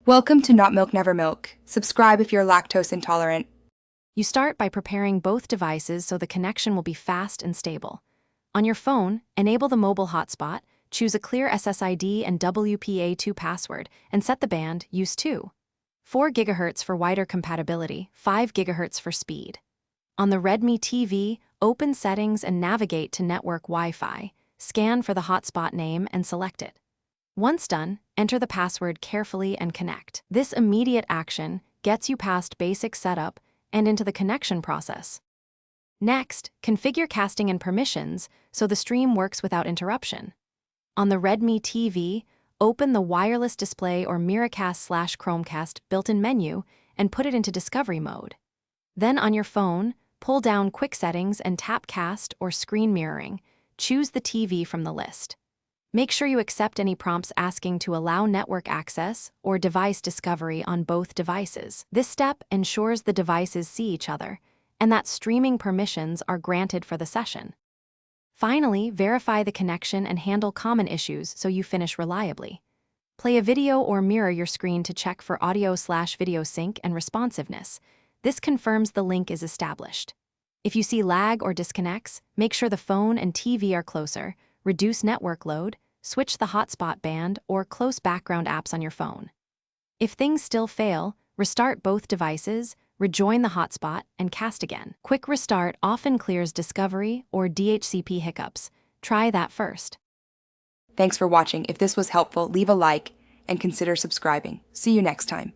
Welcome to Not Milk Never Milk. Subscribe if you're lactose intolerant. You start by preparing both devices so the connection will be fast and stable. On your phone, enable the mobile hotspot, choose a clear SSID and WPA2 password, and set the band Use 2. 4 GHz for wider compatibility, 5 GHz for speed. On the Redmi TV, open Settings and navigate to Network Wi-Fi. Scan for the hotspot name and select it. Once done, enter the password carefully and connect. This immediate action gets you past basic setup and into the connection process. Next, configure casting and permissions so the stream works without interruption. On the Redmi TV, open the wireless display or Miracast/Chromecast built-in menu and put it into discovery mode. Then on your phone, pull down Quick Settings and tap Cast or Screen Mirroring. Choose the TV from the list. Make sure you accept any prompts asking to allow network access or device discovery on both devices. This step ensures the devices see each other and that streaming permissions are granted for the session. Finally, verify the connection and handle common issues so you finish reliably. Play a video or mirror your screen to check for audio/video sync and responsiveness. This confirms the link is established. If you see lag or disconnects, make sure the phone and TV are closer, reduce network load, switch the hotspot band, or close background apps on your phone. If things still fail, restart both devices, rejoin the hotspot, and cast again. Quick restart often clears discovery or DHCP hiccups. Try that first. Thanks for watching. If this was helpful, leave a like and consider subscribing. See you next time.